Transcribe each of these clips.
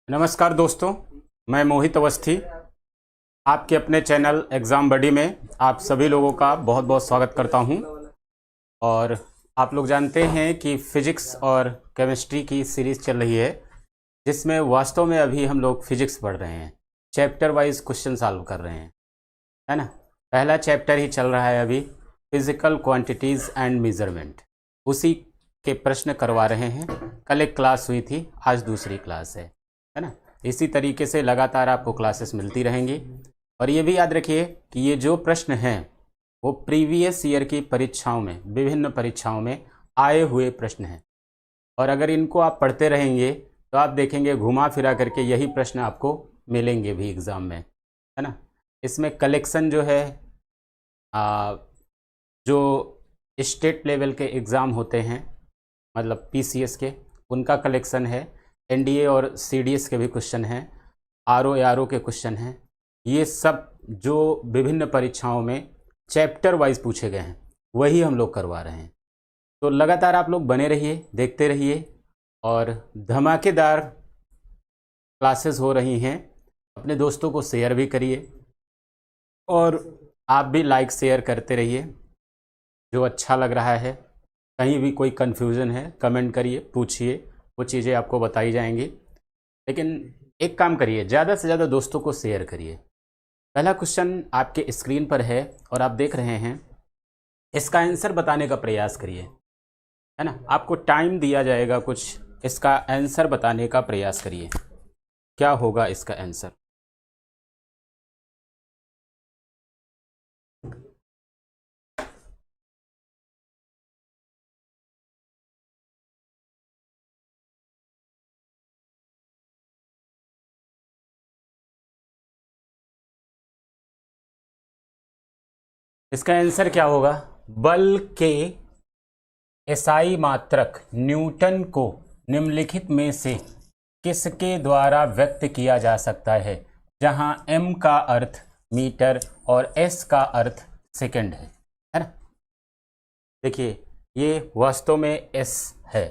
नमस्कार दोस्तों, मैं मोहित अवस्थी आपके अपने चैनल एग्ज़ाम बडी में आप सभी लोगों का बहुत बहुत स्वागत करता हूं। और आप लोग जानते हैं कि फिजिक्स और केमिस्ट्री की सीरीज़ चल रही है, जिसमें वास्तव में अभी हम लोग फिजिक्स पढ़ रहे हैं, चैप्टर वाइज क्वेश्चन सॉल्व कर रहे हैं, है ना। पहला चैप्टर ही चल रहा है अभी, फिजिकल क्वांटिटीज़ एंड मेजरमेंट, उसी के प्रश्न करवा रहे हैं। कल एक क्लास हुई थी, आज दूसरी क्लास है ना। इसी तरीके से लगातार आपको क्लासेस मिलती रहेंगी। और ये भी याद रखिए कि ये जो प्रश्न हैं वो प्रीवियस ईयर की परीक्षाओं में, विभिन्न परीक्षाओं में आए हुए प्रश्न हैं। और अगर इनको आप पढ़ते रहेंगे तो आप देखेंगे घुमा फिरा करके यही प्रश्न आपको मिलेंगे भी एग्ज़ाम में, है ना। इसमें कलेक्शन जो है, जो स्टेट लेवल के एग्ज़ाम होते हैं, मतलब पीसीएस के, उनका कलेक्शन है। एनडीए और सीडीएस के भी क्वेश्चन हैं, आरओ एआरओ के क्वेश्चन हैं। ये सब जो विभिन्न परीक्षाओं में चैप्टर वाइज पूछे गए हैं वही हम लोग करवा रहे हैं। तो लगातार आप लोग बने रहिए, देखते रहिए और धमाकेदार क्लासेस हो रही हैं। अपने दोस्तों को शेयर भी करिए और आप भी लाइक शेयर करते रहिए। जो अच्छा लग रहा है, कहीं भी कोई कन्फ्यूज़न है कमेंट करिए, पूछिए, वो चीज़ें आपको बताई जाएंगी। लेकिन एक काम करिए, ज़्यादा से ज़्यादा दोस्तों को शेयर करिए। पहला क्वेश्चन आपके स्क्रीन पर है और आप देख रहे हैं, इसका आंसर बताने का प्रयास करिए, है ना। आपको टाइम दिया जाएगा कुछ, इसका आंसर बताने का प्रयास करिए। क्या होगा इसका आंसर? इसका आंसर क्या होगा? बल के एसआई मात्रक न्यूटन को निम्नलिखित में से किसके द्वारा व्यक्त किया जा सकता है, जहां m का अर्थ मीटर और s का अर्थ सेकंड है ना। देखिए, ये वास्तव में s है,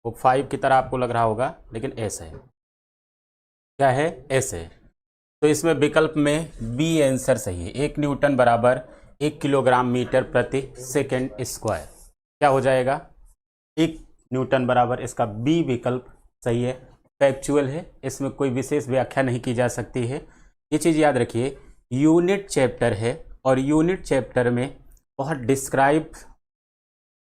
वो 5 की तरह आपको लग रहा होगा, लेकिन s है। क्या है? s है। तो इसमें विकल्प में बी आंसर सही है। 1 न्यूटन बराबर 1 किलोग्राम मीटर प्रति सेकंड स्क्वायर। क्या हो जाएगा? 1 न्यूटन बराबर, इसका बी विकल्प सही है, फैक्चुअल है, इसमें कोई विशेष व्याख्या नहीं की जा सकती है। ये चीज़ याद रखिए, यूनिट चैप्टर है और यूनिट चैप्टर में बहुत डिस्क्राइब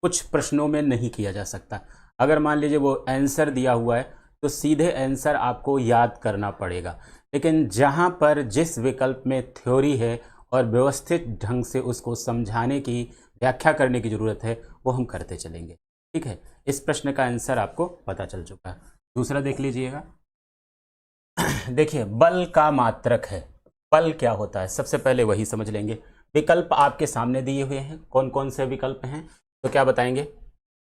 कुछ प्रश्नों में नहीं किया जा सकता। अगर मान लीजिए वो आंसर दिया हुआ है तो सीधे आंसर आपको याद करना पड़ेगा। लेकिन जहाँ पर जिस विकल्प में थ्योरी है और व्यवस्थित ढंग से उसको समझाने की, व्याख्या करने की ज़रूरत है, वो हम करते चलेंगे। ठीक है, इस प्रश्न का आंसर आपको पता चल चुका है। दूसरा देख लीजिएगा। देखिए, बल का मात्रक है, बल क्या होता है, सबसे पहले वही समझ लेंगे। विकल्प आपके सामने दिए हुए हैं, कौन कौन से विकल्प हैं, तो क्या बताएंगे?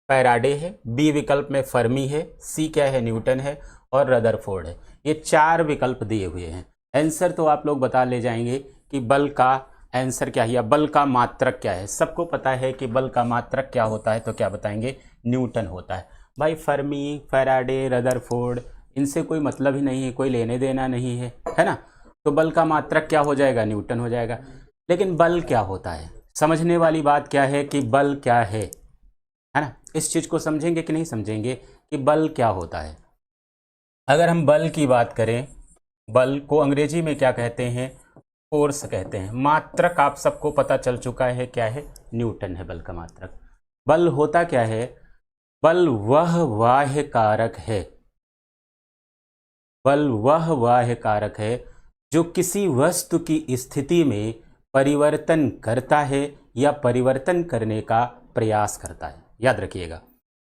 फैराडे है, बी विकल्प में फर्मी है, सी क्या है? न्यूटन है, और रदरफोर्ड है। ये 4 विकल्प दिए हुए हैं। आंसर तो आप लोग बता ले जाएंगे कि बल का आंसर क्या है या बल का मात्रक क्या है। सबको पता है कि बल का मात्रक क्या होता है, तो क्या बताएंगे? न्यूटन होता है। भाई फर्मी, फैराडे, रदरफोर्ड, इनसे कोई मतलब ही नहीं है, कोई लेने देना नहीं है ना। तो बल का मात्रक क्या हो जाएगा? न्यूटन हो जाएगा। लेकिन बल क्या होता है, समझने वाली बात क्या है कि बल क्या है ना। इस चीज़ को समझेंगे कि नहीं समझेंगे कि बल क्या होता है। अगर हम बल की बात करें, बल को अंग्रेजी में क्या कहते हैं? फोर्स कहते हैं। मात्रक आप सबको पता चल चुका है, क्या है? न्यूटन है बल का मात्रक। बल होता क्या है? बल वह बाह्य कारक है, बल वह बाह्य कारक है जो किसी वस्तु की स्थिति में परिवर्तन करता है या परिवर्तन करने का प्रयास करता है। याद रखिएगा,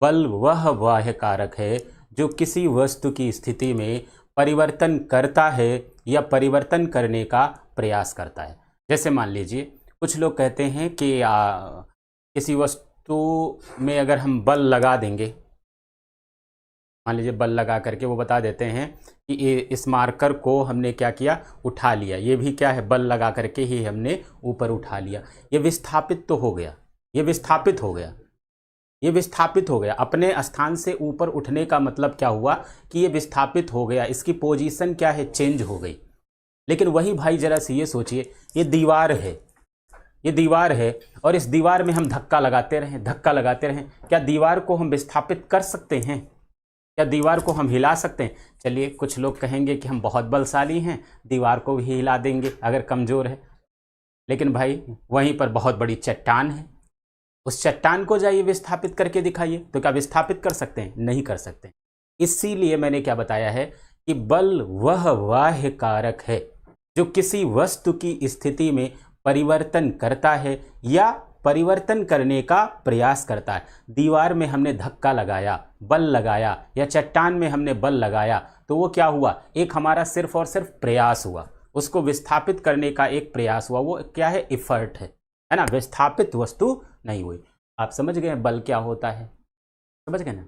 बल वह बाह्य कारक है जो किसी वस्तु की स्थिति में परिवर्तन करता है या परिवर्तन करने का प्रयास करता है। जैसे मान लीजिए, कुछ लोग कहते हैं कि किसी वस्तु में अगर हम बल लगा देंगे, मान लीजिए बल लगा करके वो बता देते हैं कि इस मार्कर को हमने क्या किया? उठा लिया। ये भी क्या है? बल लगा करके ही हमने ऊपर उठा लिया। ये विस्थापित तो हो गया, ये विस्थापित हो गया। ये विस्थापित हो गया। अपने स्थान से ऊपर उठने का मतलब क्या हुआ कि ये विस्थापित हो गया, इसकी पोजीशन क्या है, चेंज हो गई। लेकिन वही भाई जरा से ये सोचिए, ये दीवार है, ये दीवार है और इस दीवार में हम धक्का लगाते रहें, धक्का लगाते रहें, क्या दीवार को हम विस्थापित कर सकते हैं? क्या दीवार को हम हिला सकते हैं? चलिए, कुछ लोग कहेंगे कि हम बहुत बलशाली हैं, दीवार को भी हिला देंगे अगर कमज़ोर है। लेकिन भाई वहीं पर बहुत बड़ी चट्टान है, उस चट्टान को जाइए विस्थापित करके दिखाइए, तो क्या विस्थापित कर सकते हैं? नहीं कर सकते। इसीलिए मैंने क्या बताया है कि बल वह बाह्य कारक है जो किसी वस्तु की स्थिति में परिवर्तन करता है या परिवर्तन करने का प्रयास करता है। दीवार में हमने धक्का लगाया, बल लगाया, या चट्टान में हमने बल लगाया, तो वो क्या हुआ? एक हमारा सिर्फ और सिर्फ प्रयास हुआ, उसको विस्थापित करने का एक प्रयास हुआ। वो क्या है? इफर्ट है ना? विस्थापित वस्तु नहीं हुई। आप समझ गए बल क्या होता है? समझ गए ना?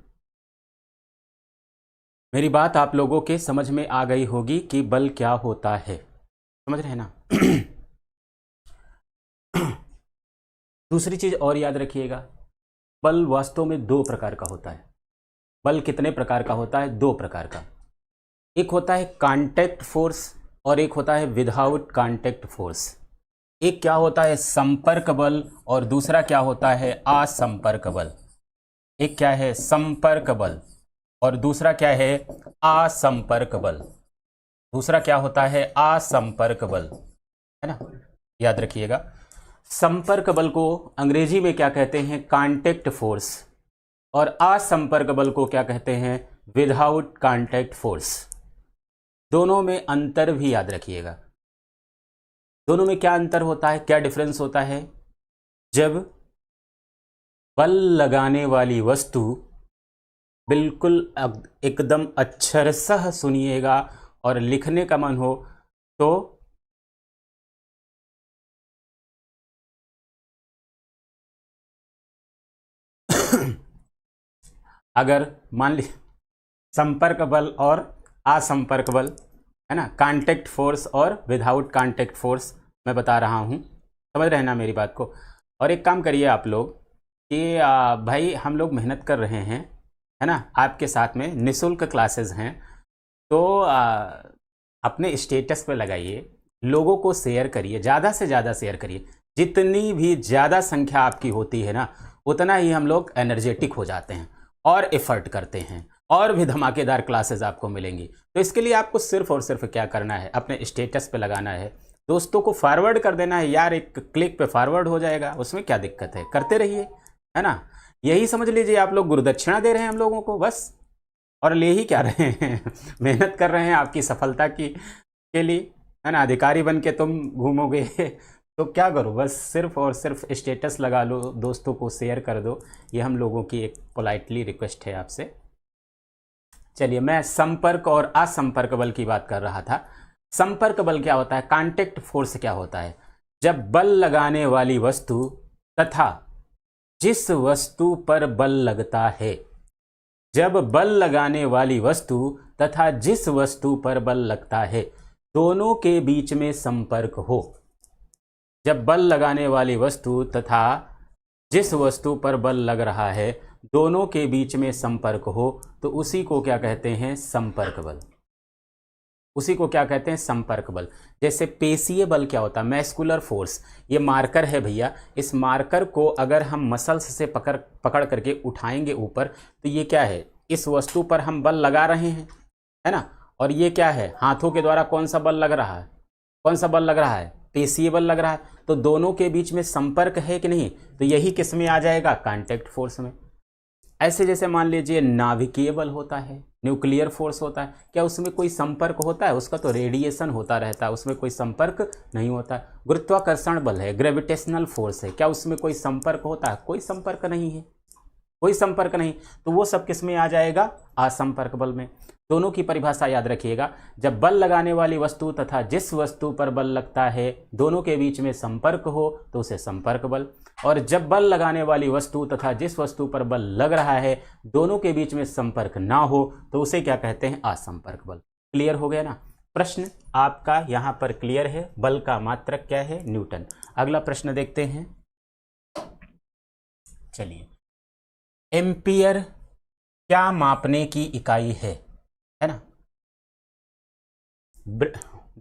मेरी बात आप लोगों के समझ में आ गई होगी कि बल क्या होता है। समझ रहे हैं ना? दूसरी चीज और याद रखिएगा, बल वास्तव में दो प्रकार का होता है। बल कितने प्रकार का होता है? दो प्रकार का। एक होता है कांटेक्ट फोर्स और एक होता है विदाउट कांटेक्ट फोर्स। एक क्या होता है? संपर्क बल और दूसरा क्या होता है? असंपर्क बल। एक क्या है? संपर्क बल और दूसरा क्या है? असंपर्क बल। दूसरा क्या होता है? असंपर्क बल, है ना? याद रखिएगा, संपर्क बल को अंग्रेजी में क्या कहते हैं? Contact force. और असंपर्क बल को क्या कहते हैं? Without contact force. दोनों में अंतर भी याद रखिएगा। दोनों में क्या अंतर होता है, क्या डिफरेंस होता है? जब बल लगाने वाली वस्तु, बिल्कुल एकदम अक्षरशः सुनिएगा और लिखने का मन हो तो अगर मान ली संपर्क बल और असंपर्क बल, है ना, कांटेक्ट फोर्स और विदाउट कांटेक्ट फोर्स मैं बता रहा हूँ, समझ रहे हैं ना मेरी बात को? और एक काम करिए आप लोग कि भाई हम लोग मेहनत कर रहे हैं, है ना, आपके साथ में निःशुल्क क्लासेस हैं, तो अपने स्टेटस पे लगाइए, लोगों को शेयर करिए, ज़्यादा से ज़्यादा शेयर करिए। जितनी भी ज़्यादा संख्या आपकी होती है ना, उतना ही हम लोग एनर्जेटिक हो जाते हैं और एफर्ट करते हैं और भी धमाकेदार क्लासेस आपको मिलेंगी। तो इसके लिए आपको सिर्फ और सिर्फ क्या करना है? अपने स्टेटस पे लगाना है, दोस्तों को फॉरवर्ड कर देना है। यार एक क्लिक पे फॉरवर्ड हो जाएगा, उसमें क्या दिक्कत है? करते रहिए, है ना? यही समझ लीजिए आप लोग गुरुदक्षिणा दे रहे हैं हम लोगों को बस, और ले ही क्या रहे हैं? मेहनत कर रहे हैं आपकी सफलता की के लिए, है ना? अधिकारी बन के तुम घूमोगे तो क्या करो? बस सिर्फ और सिर्फ स्टेटस लगा लो, दोस्तों को शेयर कर दो। ये हम लोगों की एक पोलाइटली रिक्वेस्ट है आपसे। चलिए, मैं संपर्क और असंपर्क बल की बात कर रहा था। संपर्क बल क्या होता है? कांटेक्ट फोर्स क्या होता है? जब बल लगाने वाली वस्तु तथा जिस वस्तु पर बल लगता है, जब बल लगाने वाली वस्तु तथा जिस वस्तु पर बल लगता है, दोनों के बीच में संपर्क हो। जब बल लगाने वाली वस्तु तथा जिस वस्तु पर बल लग रहा है, दोनों के बीच में संपर्क हो, तो उसी को क्या कहते हैं? संपर्क बल। उसी को क्या कहते हैं? संपर्क बल। जैसे पेशीय बल क्या होता है? Muscular force. ये मार्कर है भैया, इस मार्कर को अगर हम मसल्स से पकड़ करके उठाएंगे ऊपर, तो ये क्या है? इस वस्तु पर हम बल लगा रहे हैं, है ना? और ये क्या है? हाथों के द्वारा कौन सा बल लग रहा है? कौन सा बल लग रहा है? पेशीय बल लग रहा है। तो दोनों के बीच में संपर्क है कि नहीं? तो यही किस में आ जाएगा? कांटेक्ट फोर्स में। ऐसे जैसे मान लीजिए नाभिकीय बल होता है, न्यूक्लियर फोर्स होता है, क्या उसमें कोई संपर्क होता है? उसका तो रेडिएशन होता रहता है, उसमें कोई संपर्क नहीं होता। गुरुत्वाकर्षण बल है, ग्रेविटेशनल फोर्स है, क्या उसमें कोई संपर्क होता है? कोई संपर्क नहीं है, कोई संपर्क नहीं। तो वो सब किस में आ जाएगा? असंपर्क बल में। दोनों की परिभाषा याद रखिएगा। जब बल लगाने वाली वस्तु तथा जिस वस्तु पर बल लगता है, दोनों के बीच में संपर्क हो, तो उसे संपर्क बल। और जब बल लगाने वाली वस्तु तथा जिस वस्तु पर बल लग रहा है, दोनों के बीच में संपर्क ना हो, तो उसे क्या कहते हैं? असंपर्क बल। क्लियर हो गया ना? प्रश्न आपका यहाँ पर क्लियर है। बल का मात्रक क्या है? न्यूटन। अगला प्रश्न देखते हैं। चलिए, एम्पियर क्या मापने की इकाई है ना।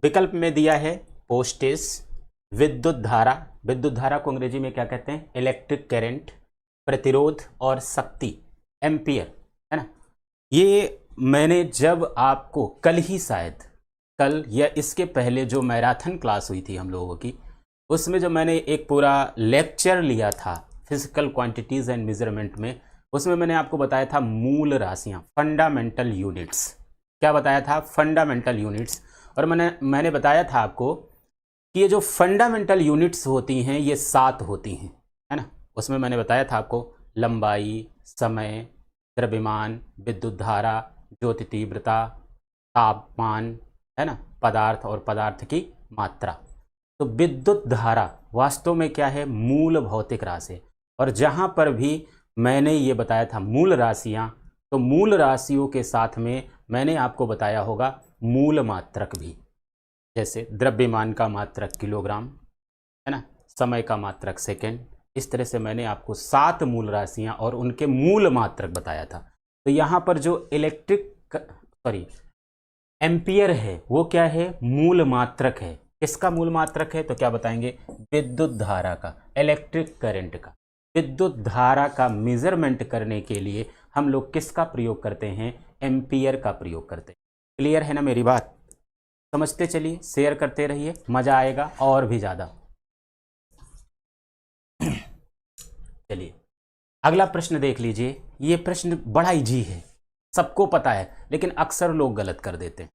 विकल्प में दिया है पोस्टेज, विद्युत धारा, विद्युत धारा को अंग्रेजी में क्या कहते हैं, इलेक्ट्रिक करंट, प्रतिरोध और शक्ति, एम्पियर, है ना। ये मैंने जब आपको कल ही शायद कल या इसके पहले जो मैराथन क्लास हुई थी हम लोगों की, उसमें जो मैंने एक पूरा लेक्चर लिया था फिजिकल क्वांटिटीज एंड मेजरमेंट में, उसमें मैंने आपको बताया था मूल राशियां, फंडामेंटल यूनिट्स। क्या बताया था, फंडामेंटल यूनिट्स। और मैंने बताया था आपको कि ये जो फंडामेंटल यूनिट्स होती हैं ये 7 होती हैं, है ना। उसमें मैंने बताया था आपको लंबाई, समय, द्रव्यमान, विद्युत धारा, ज्योति तीव्रता, तापमान, है ना, पदार्थ और पदार्थ की मात्रा। तो विद्युत धारा वास्तव में क्या है, मूल भौतिक राशि। और जहां पर भी मैंने ये बताया था मूल राशियां, तो मूल राशियों के साथ में मैंने आपको बताया होगा मूल मात्रक भी, जैसे द्रव्यमान का मात्रक किलोग्राम, है ना, समय का मात्रक सेकेंड। इस तरह से मैंने आपको 7 मूल राशियां और उनके मूल मात्रक बताया था। तो यहाँ पर जो एम्पियर है वो क्या है, मूल मात्रक है। किसका मूल मात्रक है, तो क्या बताएंगे, विद्युत धारा का, इलेक्ट्रिक करंट का। विद्युत धारा का मेजरमेंट करने के लिए हम लोग किसका प्रयोग करते हैं, एम्पियर का प्रयोग करते हैं। क्लियर है ना मेरी बात, समझते चलिए, शेयर करते रहिए, मजा आएगा और भी ज्यादा। चलिए अगला प्रश्न देख लीजिए। ये प्रश्न बड़ा इजी है, सबको पता है, लेकिन अक्सर लोग गलत कर देते हैं।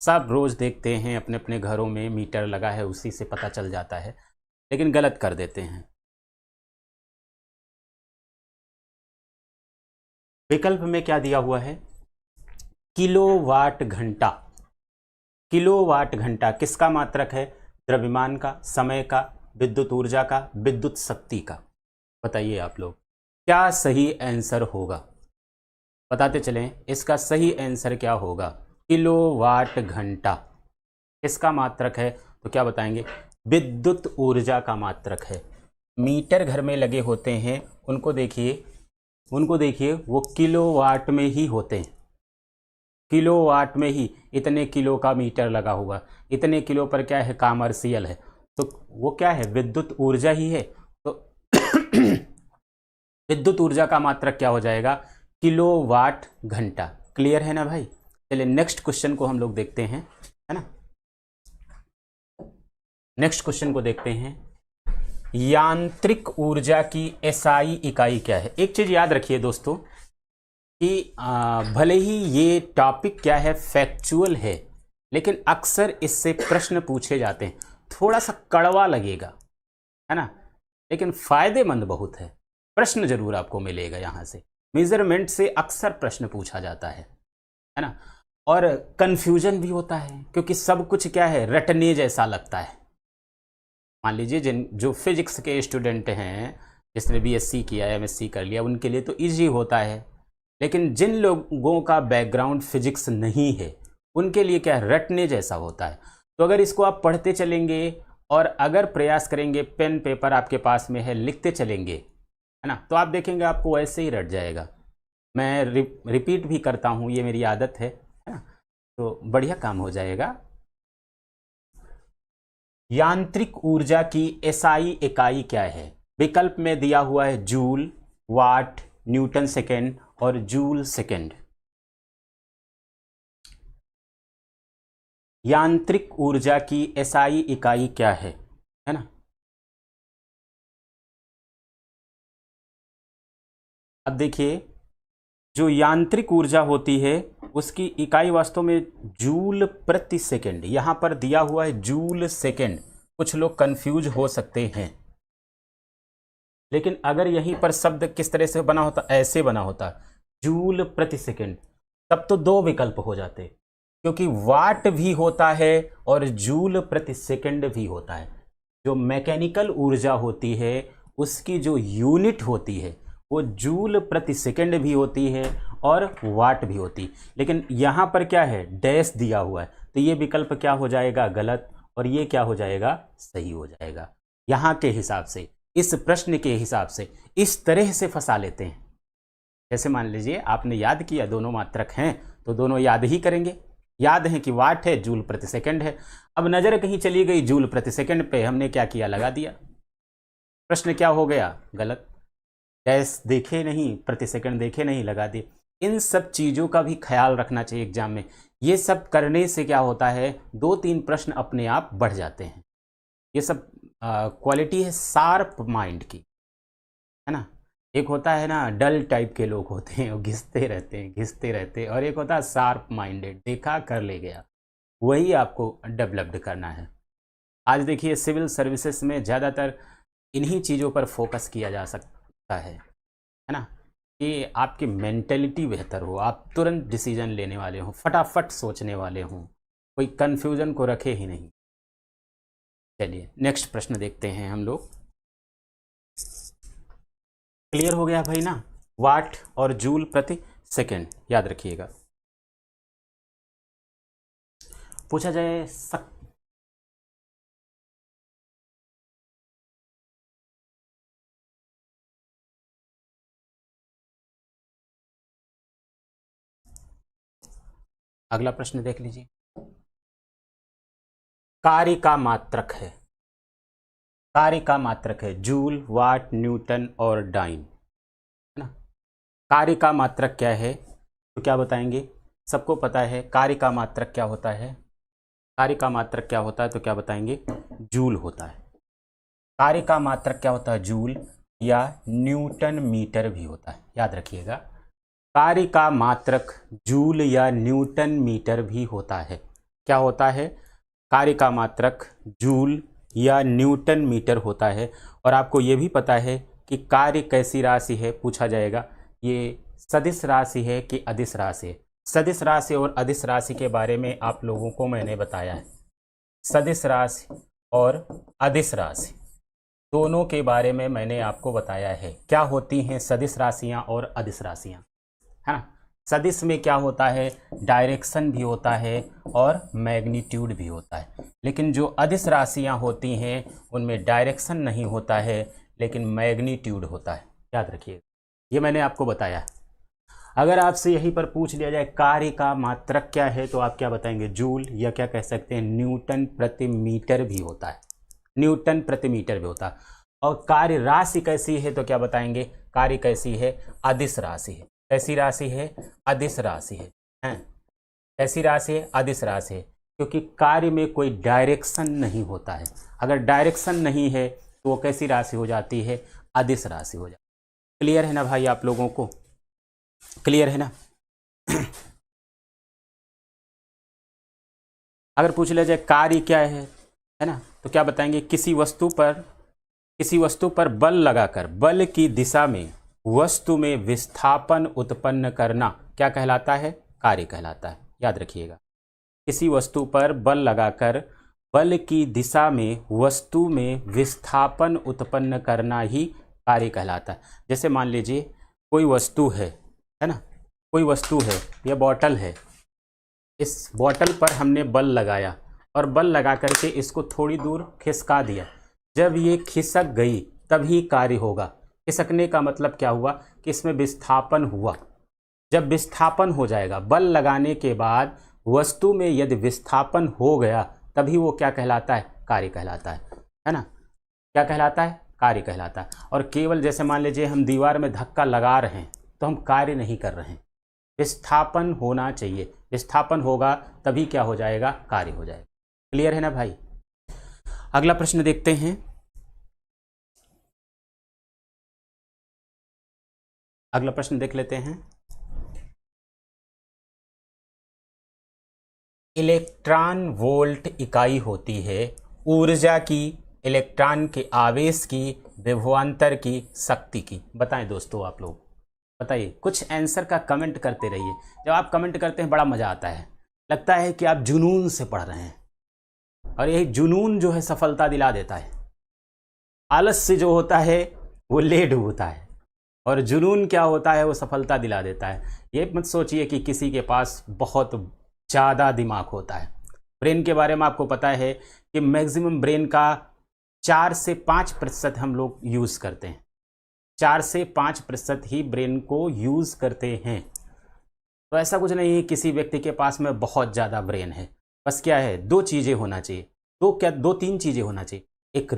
सब रोज देखते हैं अपने अपने घरों में मीटर लगा है, उसी से पता चल जाता है, लेकिन गलत कर देते हैं। विकल्प में क्या दिया हुआ है, किलोवाट घंटा। किलोवाट घंटा किसका मात्रक है, द्रव्यमान का, समय का, विद्युत ऊर्जा का, विद्युत शक्ति का। बताइए आप लोग क्या सही आंसर होगा, बताते चलें। इसका सही आंसर क्या होगा, किलोवाट घंटा किसका मात्रक है, तो क्या बताएंगे, विद्युत ऊर्जा का मात्रक है। मीटर घर में लगे होते हैं, उनको देखिए वो किलोवाट में ही होते हैं। किलोवाट में ही इतने किलो का मीटर लगा हुआ, इतने किलो पर क्या है, कॉमर्शियल है, तो वो क्या है, विद्युत ऊर्जा ही है। तो विद्युत ऊर्जा का मात्रक क्या हो जाएगा, किलोवाट घंटा। क्लियर है ना भाई। चलिए नेक्स्ट क्वेश्चन को हम लोग देखते हैं, है ना। नेक्स्ट क्वेश्चन को देखते हैं, यांत्रिक ऊर्जा की एसआई इकाई क्या है। एक चीज याद रखिए दोस्तों कि भले ही ये टॉपिक क्या है, फैक्चुअल है, लेकिन अक्सर इससे प्रश्न पूछे जाते हैं। थोड़ा सा कड़वा लगेगा, है ना, लेकिन फायदेमंद बहुत है। प्रश्न जरूर आपको मिलेगा यहाँ से। मेजरमेंट से अक्सर प्रश्न पूछा जाता है ना। और कंफ्यूजन भी होता है, क्योंकि सब कुछ क्या है, रटने जैसा लगता है। मान लीजिए जो फिजिक्स के स्टूडेंट हैं, जिसने बीएससी किया, एमएससी कर लिया, उनके लिए तो इजी होता है। लेकिन जिन लोगों का बैकग्राउंड फिजिक्स नहीं है, उनके लिए क्या रटने जैसा होता है। तो अगर इसको आप पढ़ते चलेंगे और अगर प्रयास करेंगे, पेन पेपर आपके पास में है, लिखते चलेंगे, है ना, तो आप देखेंगे आपको ऐसे ही रट जाएगा। मैं रिपीट भी करता हूँ, ये मेरी आदत है ना, तो बढ़िया काम हो जाएगा। यांत्रिक ऊर्जा की एसआई इकाई क्या है। विकल्प में दिया हुआ है जूल, वाट, न्यूटन सेकेंड और जूल सेकेंड। यांत्रिक ऊर्जा की एसआई इकाई क्या है ना। अब देखिए, जो यांत्रिक ऊर्जा होती है उसकी इकाई वास्तव में जूल प्रति सेकेंड, यहां पर दिया हुआ है जूल सेकेंड। कुछ लोग कंफ्यूज हो सकते हैं, लेकिन अगर यहीं पर शब्द किस तरह से बना होता, ऐसे बना होता जूल प्रति सेकेंड, तब तो 2 विकल्प हो जाते, क्योंकि वाट भी होता है और जूल प्रति सेकेंड भी होता है। जो मैकेनिकल ऊर्जा होती है उसकी जो यूनिट होती है वो जूल प्रति सेकेंड भी होती है और वाट भी होती, लेकिन यहाँ पर क्या है, डैश दिया हुआ है, तो ये विकल्प क्या हो जाएगा, गलत, और ये क्या हो जाएगा, सही हो जाएगा। यहाँ के हिसाब से, इस प्रश्न के हिसाब से इस तरह से फंसा लेते हैं। जैसे मान लीजिए आपने याद किया दोनों मात्रक हैं तो दोनों याद ही करेंगे। याद है कि वाट है, जूल प्रति सेकंड है। अब नज़र कहीं चली गई जूल प्रति सेकंड पे, हमने क्या किया, लगा दिया। प्रश्न क्या हो गया, गलत। डैश देखे नहीं, प्रति सेकंड देखे नहीं, लगा दिए। इन सब चीज़ों का भी ख्याल रखना चाहिए एग्जाम में। ये सब करने से क्या होता है, 2-3 प्रश्न अपने आप बढ़ जाते हैं। ये सब क्वालिटी है शार्प माइंड की, है ना। एक होता है ना डल टाइप के लोग होते हैं, वो घिसते रहते हैं, और एक होता है शार्प माइंडेड, देखा कर ले गया। वही आपको डेवलप्ड करना है। आज देखिए सिविल सर्विसेज में ज़्यादातर इन्हीं चीज़ों पर फोकस किया जा सकता है ना, कि आपकी मेंटेलिटी बेहतर हो, आप तुरंत डिसीजन लेने वाले हों, फटाफट सोचने वाले हों, कोई कन्फ्यूज़न को रखे ही नहीं। चलिए नेक्स्ट प्रश्न देखते हैं हम लोग। क्लियर हो गया भाई ना, वाट और जूल प्रति सेकंड याद रखिएगा। पूछा जाए अगला प्रश्न देख लीजिए। कार्य का मात्रक है, कार्य का मात्रक है जूल, वाट, न्यूटन और डाइन, है ना। कार्य का मात्रक क्या है तो क्या बताएंगे, सबको पता है कार्य का मात्रक क्या होता है। कार्य का मात्रक क्या होता है तो क्या बताएंगे, जूल होता है। कार्य का मात्रक क्या होता है, जूल या न्यूटन मीटर भी होता है, याद रखिएगा। कार्य का मात्रक जूल या न्यूटन मीटर भी होता है। क्या होता है, कार्य का मात्रक जूल या न्यूटन मीटर होता है। और आपको ये भी पता है कि कार्य कैसी राशि है, पूछा जाएगा ये सदिश राशि है कि अदिश राशि है। सदिश राशि और अदिश राशि के बारे में आप लोगों को मैंने बताया है। सदिश राशि और अदिश राशि दोनों के बारे में मैंने आपको बताया है। क्या होती हैं सदिश राशियाँ और अदिश राशियाँ, है ना। सदिश में क्या होता है, डायरेक्शन भी होता है और मैग्नीट्यूड भी होता है। लेकिन जो अदिश राशियाँ होती हैं उनमें डायरेक्शन नहीं होता है लेकिन मैग्नीट्यूड होता है, याद रखिएगा। ये मैंने आपको बताया। अगर आपसे यहीं पर पूछ लिया जाए कार्य का मात्रक क्या है तो आप क्या बताएंगे, जूल, या क्या कह सकते हैं न्यूटन प्रति मीटर भी होता है, न्यूटन प्रति मीटर भी होता है। और कार्य राशि कैसी है तो क्या बताएंगे, कार्य कैसी है, अदिश राशि है। कैसी राशि है, अदिश राशि है, हैं। कैसी राशि है, अदिश राशि है, क्योंकि कार्य में कोई डायरेक्शन नहीं होता है। अगर डायरेक्शन नहीं है तो वो कैसी राशि हो जाती है, अदिश राशि हो जाती है। क्लियर है ना भाई, आप लोगों को क्लियर है ना। अगर पूछ लिया जाए कार्य क्या है ना, तो क्या बताएंगे, किसी वस्तु पर बल लगाकर बल की दिशा में वस्तु में विस्थापन उत्पन्न करना क्या कहलाता है, कार्य कहलाता है, याद रखिएगा। किसी वस्तु पर बल लगाकर बल की दिशा में वस्तु में विस्थापन उत्पन्न करना ही कार्य कहलाता है। जैसे मान लीजिए कोई वस्तु है ना, कोई वस्तु है, यह बॉटल है, इस बॉटल पर हमने बल लगाया और बल लगा करके इसको थोड़ी दूर खिसका दिया। जब ये खिसक गई तभी कार्य होगा। खिसकने का मतलब क्या हुआ कि इसमें विस्थापन हुआ। जब विस्थापन हो जाएगा, बल लगाने के बाद वस्तु में यदि विस्थापन हो गया तभी वो क्या कहलाता है, कार्य कहलाता है ना। क्या कहलाता है, कार्य कहलाता है। और केवल जैसे मान लीजिए हम दीवार में धक्का लगा रहे हैं तो हम कार्य नहीं कर रहे हैं, विस्थापन होना चाहिए। विस्थापन होगा तभी क्या हो जाएगा, कार्य हो जाएगा। क्लियर है ना भाई। अगला प्रश्न देखते हैं। अगला प्रश्न देख लेते हैं। इलेक्ट्रॉन वोल्ट इकाई होती है ऊर्जा की, इलेक्ट्रॉन के आवेश की, विभवांतर की, शक्ति की। बताएं दोस्तों, आप लोग बताइए, कुछ आंसर का कमेंट करते रहिए। जब आप कमेंट करते हैं बड़ा मज़ा आता है, लगता है कि आप जुनून से पढ़ रहे हैं, और यही जुनून जो है सफलता दिला देता है। आलस्य जो होता है वो लेट होता है, और जुनून क्या होता है, वो सफलता दिला देता है। ये मत सोचिए कि किसी के पास बहुत ज़्यादा दिमाग होता है। ब्रेन के बारे में आपको पता है कि मैक्सिमम ब्रेन का 4 से 5% हम लोग यूज़ करते हैं। 4 से 5% ही ब्रेन को यूज़ करते हैं। तो ऐसा कुछ नहीं है किसी व्यक्ति के पास में बहुत ज़्यादा ब्रेन है। बस क्या है, दो चीज़ें होना चाहिए, दो तीन चीज़ें होना चाहिए। एक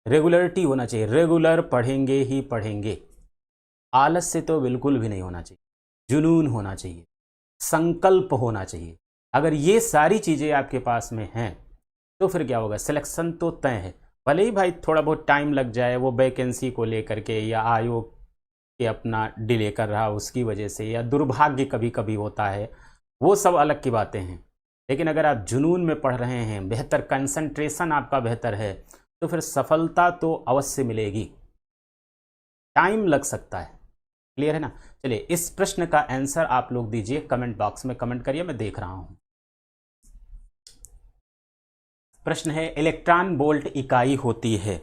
रेगुलरिटी होना चाहिए, रेगुलर पढ़ेंगे ही पढ़ेंगे। आलस से तो बिल्कुल भी नहीं होना चाहिए, जुनून होना चाहिए, संकल्प होना चाहिए। अगर ये सारी चीज़ें आपके पास में हैं तो फिर क्या होगा, सिलेक्शन तो तय है। भले ही भाई थोड़ा बहुत टाइम लग जाए वो वैकेंसी को लेकर के, या आयोग के अपना डिले कर रहा उसकी वजह से, या दुर्भाग्य कभी कभी होता है, वो सब अलग की बातें हैं। लेकिन अगर आप जुनून में पढ़ रहे हैं, बेहतर कंसंट्रेशन आपका बेहतर है, तो फिर सफलता तो अवश्य मिलेगी। टाइम लग सकता है, क्लियर है ना। चलिए इस प्रश्न का आंसर आप लोग दीजिए, कमेंट बॉक्स में कमेंट करिए, मैं देख रहा हूं। प्रश्न है, इलेक्ट्रॉन वोल्ट इकाई होती है।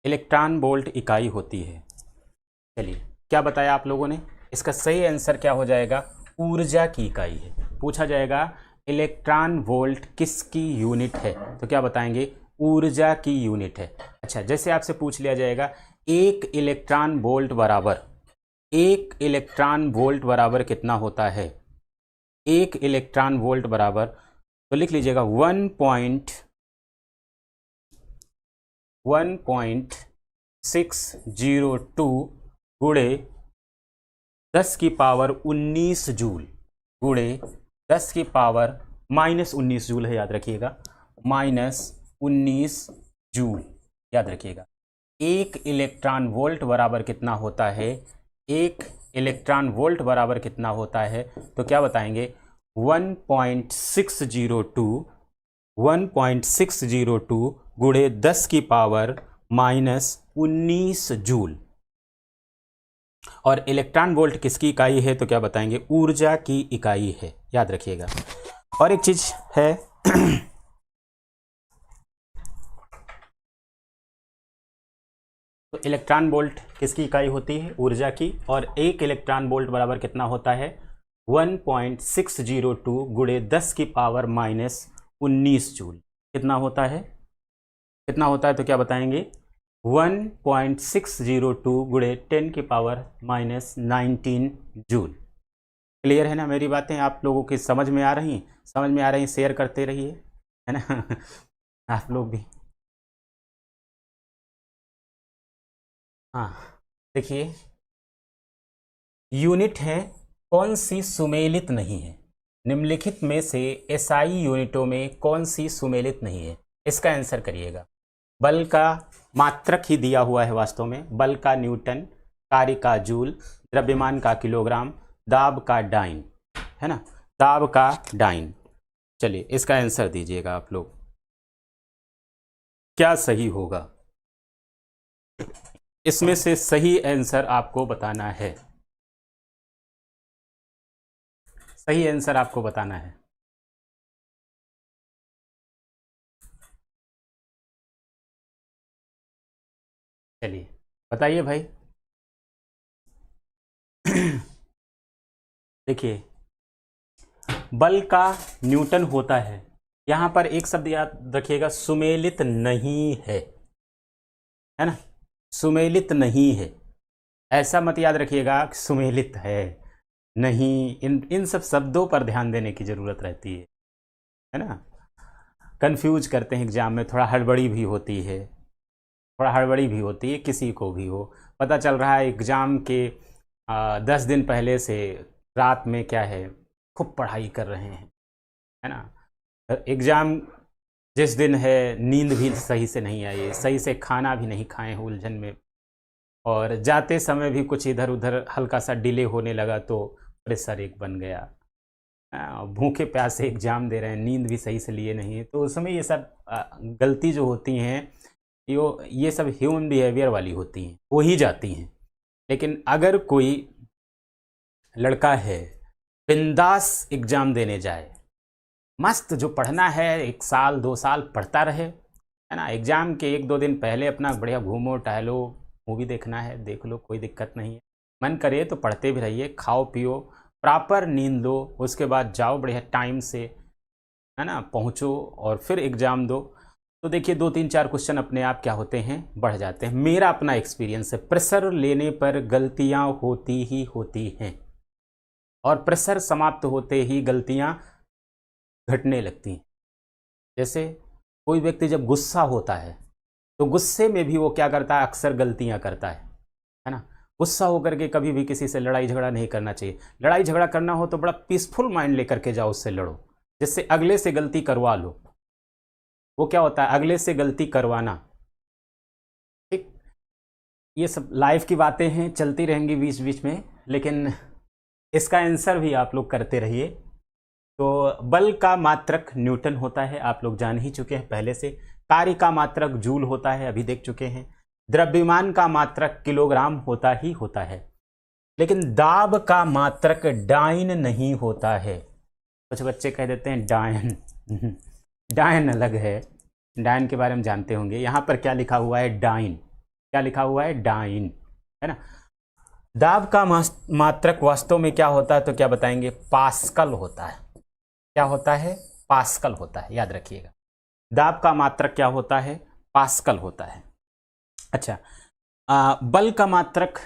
इलेक्ट्रॉन वोल्ट इकाई होती है। चलिए क्या बताया आप लोगों ने, इसका सही आंसर क्या हो जाएगा, ऊर्जा की इकाई है। पूछा जाएगा इलेक्ट्रॉन वोल्ट किसकी यूनिट है, तो क्या बताएंगे, ऊर्जा की यूनिट है। अच्छा, जैसे आपसे पूछ लिया जाएगा एक इलेक्ट्रॉन वोल्ट बराबर कितना होता है, एक इलेक्ट्रॉन वोल्ट बराबर, तो लिख लीजिएगा 1.602 गुणे 10⁻19 जूल गुणे 10⁻−19 जूल है, याद रखिएगा, -19 जूल याद रखिएगा। एक इलेक्ट्रॉन वोल्ट बराबर कितना होता है, एक इलेक्ट्रॉन वोल्ट बराबर कितना होता है, तो क्या बताएंगे 1.602 गुणे 10⁻−19 जूल। और इलेक्ट्रॉन वोल्ट किसकी इकाई है, तो क्या बताएंगे ऊर्जा की इकाई है, याद रखिएगा। और एक चीज है तो इलेक्ट्रॉन वोल्ट किसकी इकाई होती है, ऊर्जा की, और एक इलेक्ट्रॉन वोल्ट बराबर कितना होता है 1.602 गुणे 10⁻−19 जूल। कितना होता है, तो क्या बताएंगे 1.602 गुणे 10⁻−19 जूल। क्लियर है ना मेरी बातें, आप लोगों की समझ में आ रही शेयर करते रहिए, है ना आप लोग भी। हाँ देखिए, यूनिट है कौन सी सुमेलित नहीं है, निम्नलिखित में से एसआई यूनिटों में कौन सी सुमेलित नहीं है, इसका आंसर करिएगा। बल का मात्रक ही दिया हुआ है वास्तव में, बल का न्यूटन, कार्य का जूल, द्रव्यमान का किलोग्राम, दाब का डाइन, है ना, दाब का डाइन। चलिए इसका आंसर दीजिएगा आप लोग, क्या सही होगा, इसमें से सही आंसर आपको बताना है, सही आंसर आपको बताना है। चलिए बताइए भाई देखिए, बल का न्यूटन होता है, यहां पर एक शब्द याद रखिएगा, सुमेलित नहीं है ना, सुमेलित नहीं है, ऐसा मत याद रखिएगा सुमेलित है नहीं, इन सब शब्दों पर ध्यान देने की जरूरत रहती है ना। कंफ्यूज करते हैं एग्जाम में, थोड़ा हड़बड़ी भी होती है, किसी को भी हो, पता चल रहा है एग्जाम के 10 दिन पहले से रात में क्या है खूब पढ़ाई कर रहे हैं, है ना। एग्जाम जिस दिन है नींद भी सही से नहीं आई, सही से खाना भी नहीं खाए हैं उलझन में, और जाते समय भी कुछ इधर उधर हल्का सा डिले होने लगा तो प्रेशर एक बन गया, भूखे प्यासे एग्जाम दे रहे हैं, नींद भी सही से लिए नहीं है, तो उसमें ये सब गलती जो होती हैं ये सब ह्यूमन बिहेवियर वाली होती हैं, हो ही जाती हैं। लेकिन अगर कोई लड़का है बिंदास एग्जाम देने जाए, मस्त जो पढ़ना है 1 साल 2 साल पढ़ता रहे, है ना, एग्जाम के 1-2 दिन पहले अपना बढ़िया घूमो टहलो, मूवी देखना है देख लो, कोई दिक्कत नहीं है, मन करे तो पढ़ते भी रहिए, खाओ पियो, प्रॉपर नींद लो, उसके बाद जाओ बढ़िया टाइम से, है ना, पहुँचो और फिर एग्ज़ाम दो। तो देखिए 2 3 4 क्वेश्चन अपने आप क्या होते हैं, बढ़ जाते हैं। मेरा अपना एक्सपीरियंस है, प्रेशर लेने पर गलतियां होती ही होती हैं और प्रेशर समाप्त होते ही गलतियां घटने लगती हैं। जैसे कोई व्यक्ति जब गुस्सा होता है तो गुस्से में भी वो क्या करता है, अक्सर गलतियां करता है ना। गुस्सा होकर के कभी भी किसी से लड़ाई झगड़ा नहीं करना चाहिए। लड़ाई झगड़ा करना हो तो बड़ा पीसफुल माइंड लेकर के जाओ, उससे लड़ो, जिससे अगले से गलती करवा लो। वो क्या होता है, अगले से गलती करवाना। ठीक, ये सब लाइफ की बातें हैं, चलती रहेंगी बीच बीच में, लेकिन इसका आंसर भी आप लोग करते रहिए। तो बल का मात्रक न्यूटन होता है, आप लोग जान ही चुके हैं पहले से। कार्य का मात्रक जूल होता है, अभी देख चुके हैं। द्रव्यमान का मात्रक किलोग्राम होता ही होता है, लेकिन दाब का मात्रक डाइन नहीं होता है। कुछ बच्चे कह देते हैं डायन डायन अलग है, डायन के बारे में जानते होंगे। यहाँ पर क्या लिखा हुआ है, डाइन। क्या लिखा हुआ है, डाइन, है ना। दाब का मात्रक वास्तव में क्या होता है, तो क्या बताएंगे, पास्कल होता है। क्या होता है, पास्कल होता है, याद रखिएगा। दाब का मात्रक क्या होता है, पास्कल होता है। अच्छा, बल का मात्रक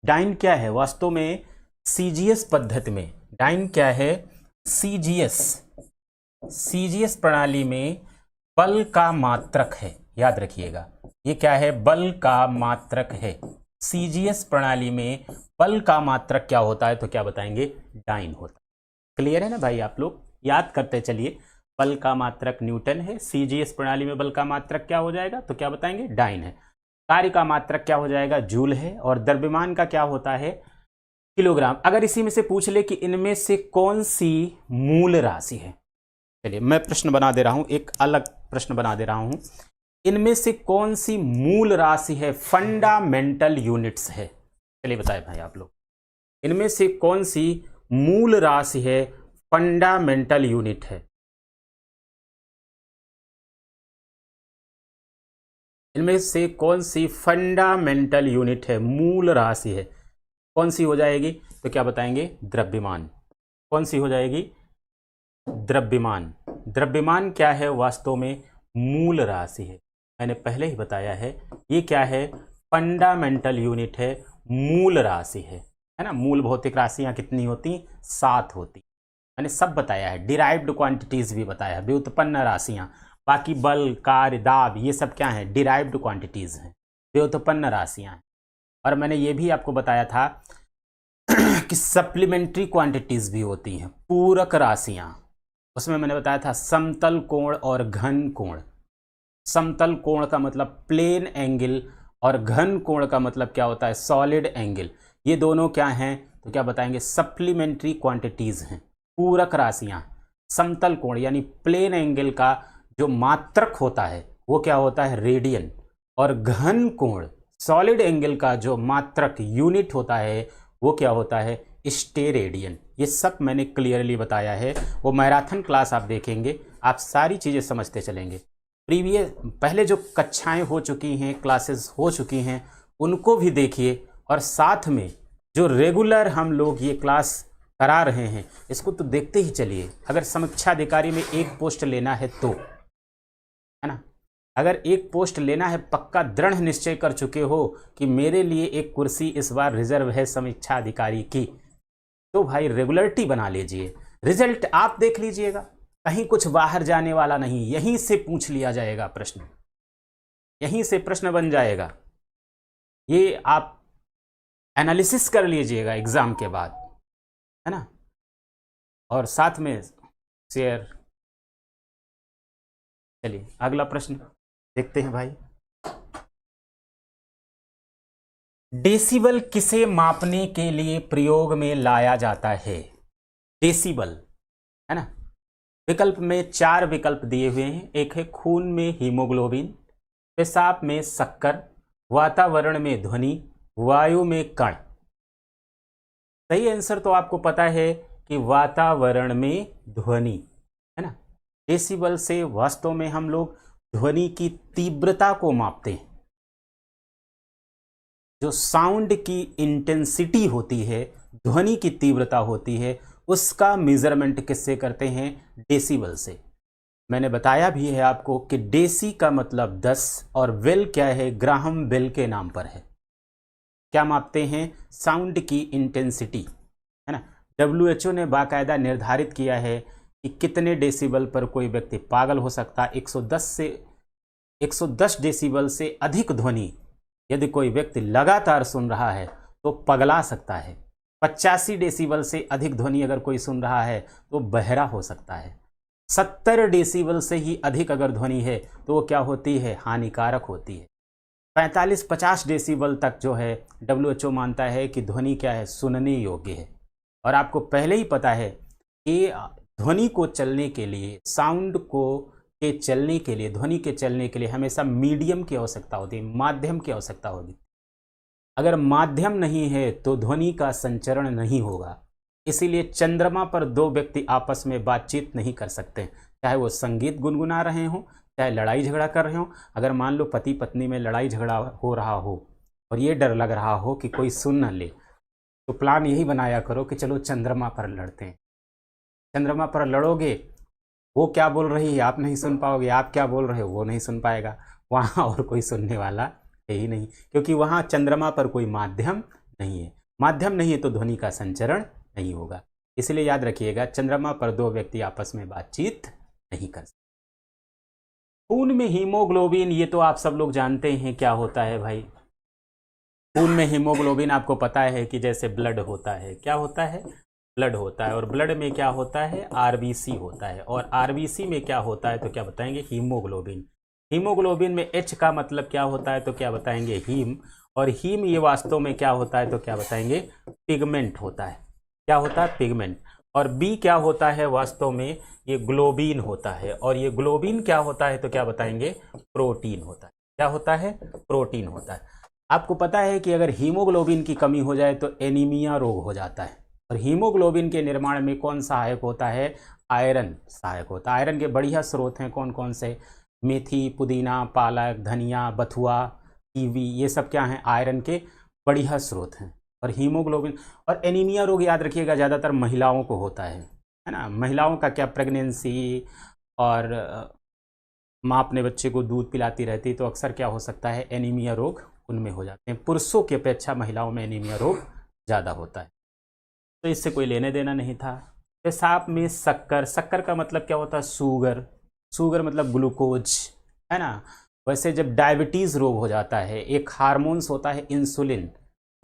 डाइन क्या है, वास्तव में सीजीएस पद्धति में डाइन क्या है, सीजीएस प्रणाली में बल का मात्रक है, याद रखिएगा। ये क्या है, बल का मात्रक है। सीजीएस प्रणाली में बल का मात्रक क्या होता है, तो क्या बताएंगे, डाइन होता है। क्लियर है ना भाई, आप लोग याद करते चलिए। बल का मात्रक न्यूटन है, सीजीएस प्रणाली में बल का मात्रक क्या हो जाएगा, तो क्या बताएंगे, डाइन है। कार्य का मात्रक क्या हो जाएगा, जूल है। और द्रव्यमान का क्या होता है, किलोग्राम। अगर इसी में से पूछ ले कि इनमें से कौन सी मूल राशि है, चलिए मैं प्रश्न बना दे रहा हूं, एक अलग प्रश्न बना दे रहा हूं। इनमें से कौन सी मूल राशि है, फंडामेंटल यूनिट्स है। चलिए बताए भाई आप लोग, इनमें से कौन सी मूल राशि है, फंडामेंटल यूनिट है। इनमें से कौन सी फंडामेंटल यूनिट है, मूल राशि है, कौन सी हो जाएगी, तो क्या बताएंगे, द्रव्यमान। कौन सी हो जाएगी, द्रव्यमान। द्रव्यमान क्या है, वास्तव में मूल राशि है। मैंने पहले ही बताया है, ये क्या है, फंडामेंटल यूनिट है, मूल राशि है ना। मूल भौतिक राशियां कितनी होती, 7 होती। मैंने सब बताया है, डिराइव्ड क्वांटिटीज भी बताया है, व्युत्पन्न राशियां। बाकी बल, कार्य, दाब, ये सब क्या है, डिराइव्ड क्वांटिटीज हैं, व्युत्पन्न राशियां हैं। और मैंने ये भी आपको बताया था कि सप्लीमेंट्री क्वांटिटीज भी होती हैं, पूरक राशियां। उसमें मैंने बताया था समतल कोण और घन कोण। समतल कोण का मतलब प्लेन एंगल और घन कोण का मतलब क्या होता है, सॉलिड एंगल। ये दोनों क्या हैं, तो क्या बताएंगे, सप्लीमेंट्री क्वांटिटीज हैं, पूरक राशियां। समतल कोण यानी प्लेन एंगल का जो मात्रक होता है वो क्या होता है, रेडियन। और घन कोण, सॉलिड एंगल का जो मात्रक यूनिट होता है वो क्या होता है, स्टेरेडियन। ये सब मैंने क्लियरली बताया है। वो मैराथन क्लास आप देखेंगे, आप सारी चीज़ें समझते चलेंगे। पहले जो कक्षाएं हो चुकी हैं, क्लासेस हो चुकी हैं, उनको भी देखिए। और साथ में जो रेगुलर हम लोग ये क्लास करा रहे हैं, इसको तो देखते ही चलिए। अगर समीक्षा अधिकारी में एक पोस्ट लेना है तो, है ना, अगर एक पोस्ट लेना है, पक्का दृढ़ निश्चय कर चुके हो कि मेरे लिए एक कुर्सी इस बार रिजर्व है समीक्षा अधिकारी की, तो भाई रेगुलरिटी बना लीजिए। रिजल्ट आप देख लीजिएगा, कहीं कुछ बाहर जाने वाला नहीं, यहीं से पूछ लिया जाएगा प्रश्न, यहीं से प्रश्न बन जाएगा। ये आप एनालिसिस कर लीजिएगा एग्जाम के बाद, है ना। और साथ में शेयर। चलिए अगला प्रश्न देखते हैं भाई। डेसिबल किसे मापने के लिए प्रयोग में लाया जाता है, डेसिबल, है ना। विकल्प में 4 विकल्प दिए हुए हैं। एक है खून में हीमोग्लोबिन, पेशाब में शक्कर, वातावरण में ध्वनि, वायु में कण। सही आंसर तो आपको पता है कि वातावरण में ध्वनि, है ना। डेसिबल से वास्तव में हम लोग ध्वनि की तीव्रता को मापते हैं। जो साउंड की इंटेंसिटी होती है, ध्वनि की तीव्रता होती है, उसका मेजरमेंट किससे करते हैं, डेसिबल से। मैंने बताया भी है आपको कि डेसी का मतलब 10 और बेल क्या है, ग्राहम बेल के नाम पर है। क्या मापते हैं? साउंड की इंटेंसिटी, है ना। WHO ने बाकायदा निर्धारित किया है कि कितने डेसिबल पर कोई व्यक्ति पागल हो सकता है। 110 डेसिबल से अधिक ध्वनि यदि कोई व्यक्ति लगातार सुन रहा है तो पगला सकता है। 85 डेसिबल से अधिक ध्वनि अगर कोई सुन रहा है तो बहरा हो सकता है। 70 डेसिबल से ही अधिक अगर ध्वनि है तो वो क्या होती है? हानिकारक होती है। 45-50 डेसिबल तक जो है WHO मानता है कि ध्वनि क्या है? सुनने योग्य है। और आपको पहले ही पता है कि ध्वनि को चलने के लिए, साउंड को के चलने के लिए, ध्वनि के चलने के लिए हमेशा मीडियम की आवश्यकता होती है, माध्यम की आवश्यकता होगी। अगर माध्यम नहीं है तो ध्वनि का संचरण नहीं होगा। इसीलिए चंद्रमा पर दो व्यक्ति आपस में बातचीत नहीं कर सकते, चाहे वो संगीत गुनगुना रहे हों, चाहे लड़ाई झगड़ा कर रहे हो। अगर मान लो पति पत्नी में लड़ाई झगड़ा हो रहा हो और ये डर लग रहा हो कि कोई सुन न ले, तो प्लान यही बनाया करो कि चलो चंद्रमा पर लड़ते हैं। चंद्रमा पर लड़ोगे, वो क्या बोल रही है आप नहीं सुन पाओगे, आप क्या बोल रहे हो वो नहीं सुन पाएगा, वहाँ और कोई सुनने वाला है ही नहीं, क्योंकि वहाँ चंद्रमा पर कोई माध्यम नहीं है। माध्यम नहीं है तो ध्वनि का संचरण नहीं होगा। इसलिए याद रखिएगा, चंद्रमा पर दो व्यक्ति आपस में बातचीत नहीं कर सकते। खून में हीमोग्लोबिन, ये तो आप सब लोग जानते हैं क्या होता है भाई। खून में हीमोग्लोबिन आपको पता है कि जैसे ब्लड होता है, क्या होता है? ब्लड होता है। और ब्लड में क्या होता है? आरबीसी होता है। और आरबीसी में क्या होता है तो क्या बताएंगे? हीमोग्लोबिन। हीमोग्लोबिन में H का मतलब क्या होता है तो क्या बताएंगे? हीम। और हीम ये वास्तव में क्या होता है तो क्या बताएंगे? पिगमेंट होता है। क्या होता है? पिगमेंट। और बी क्या होता है? वास्तव में ये ग्लोबिन होता है। और ये ग्लोबिन क्या होता है तो क्या बताएंगे? प्रोटीन होता है। क्या होता है? प्रोटीन होता है। आपको पता है कि अगर हीमोग्लोबिन की कमी हो जाए तो एनीमिया रोग हो जाता है। और हीमोग्लोबिन के निर्माण में कौन सहायक होता है? आयरन सहायक होता है। आयरन के बढ़िया स्रोत हैं कौन कौन से? मेथी, पुदीना, पालक, धनिया, बथुआ, कीवी, ये सब क्या हैं? आयरन के बढ़िया स्रोत हैं। और हीमोग्लोबिन और एनीमिया रोग याद रखिएगा ज़्यादातर महिलाओं को होता है ना। महिलाओं का क्या, प्रेगनेंसी और माँ अपने बच्चे को दूध पिलाती रहती तो अक्सर क्या हो सकता है? एनीमिया रोग उनमें हो जाते हैं। पुरुषों की अपेक्षा महिलाओं में एनीमिया रोग ज़्यादा होता है। तो इससे कोई लेने देना नहीं था। पेशाब में शक्कर, शक्कर का मतलब क्या होता है? शुगर। शुगर मतलब ग्लूकोज, है ना। वैसे जब डायबिटीज़ रोग हो जाता है, एक हार्मोन्स होता है इंसुलिन,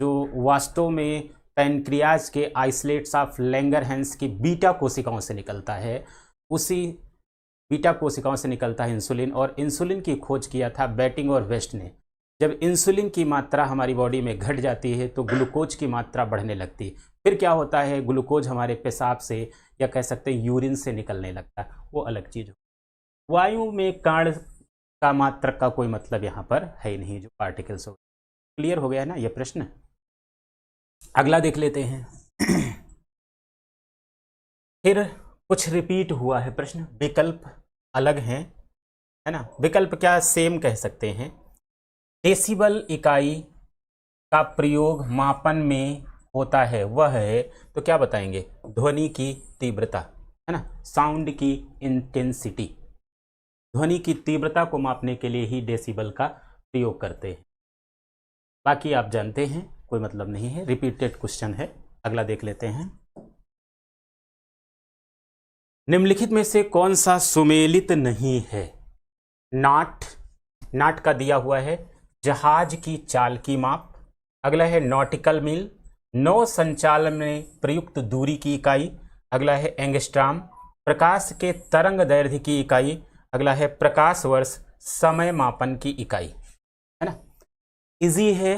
जो वास्तव में पैनक्रियाज के आइसलेट्स ऑफ लैंगरहैंस की बीटा कोशिकाओं से निकलता है। उसी बीटा कोशिकाओं से निकलता है इंसुलिन। और इंसुलिन की खोज किया था बेटिंग और वेस्ट ने। जब इंसुलिन की मात्रा हमारी बॉडी में घट जाती है तो ग्लूकोज की मात्रा बढ़ने लगती है। फिर क्या होता है? ग्लूकोज हमारे पेशाब से या कह सकते हैं यूरिन से निकलने लगता है, वो अलग चीज़। वायु में कण का मात्रक का कोई मतलब यहाँ पर है ही नहीं, जो पार्टिकल्स हो। क्लियर हो गया ना ये प्रश्न? अगला देख लेते हैं। फिर कुछ रिपीट हुआ है प्रश्न, विकल्प अलग हैं, है ना। विकल्प क्या सेम कह सकते हैं। डेसिबल इकाई का प्रयोग मापन में होता है, वह है तो क्या बताएंगे? ध्वनि की तीव्रता, है ना, साउंड की इंटेंसिटी। ध्वनि की तीव्रता को मापने के लिए ही डेसिबल का प्रयोग करते हैं। बाकी आप जानते हैं, कोई मतलब नहीं है, रिपीटेड क्वेश्चन है। अगला देख लेते हैं। निम्नलिखित में से कौन सा सुमेलित नहीं है? नाट, नाट का दिया हुआ है जहाज की चाल की माप। अगला है नॉटिकल मील, नौ संचालन में प्रयुक्त दूरी की इकाई। अगला है एंगस्ट्राम, प्रकाश के तरंग दैर्ध्य की इकाई। अगला है प्रकाश वर्ष, समय मापन की इकाई, है ना। इजी है,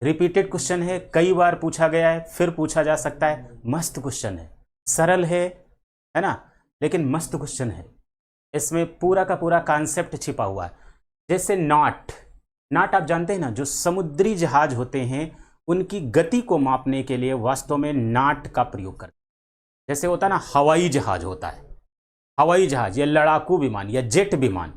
रिपीटेड क्वेश्चन है, कई बार पूछा गया है, फिर पूछा जा सकता है। मस्त क्वेश्चन है, सरल है ना, लेकिन मस्त क्वेश्चन है। इसमें पूरा का पूरा कॉन्सेप्ट छिपा हुआ है। जैसे नाट, नाट आप जानते हैं ना, जो समुद्री जहाज होते हैं उनकी गति को मापने के लिए वास्तव में नाट का प्रयोग करते हैं। जैसे होता है ना हवाई जहाज होता है, हवाई जहाज या लड़ाकू विमान या जेट विमान,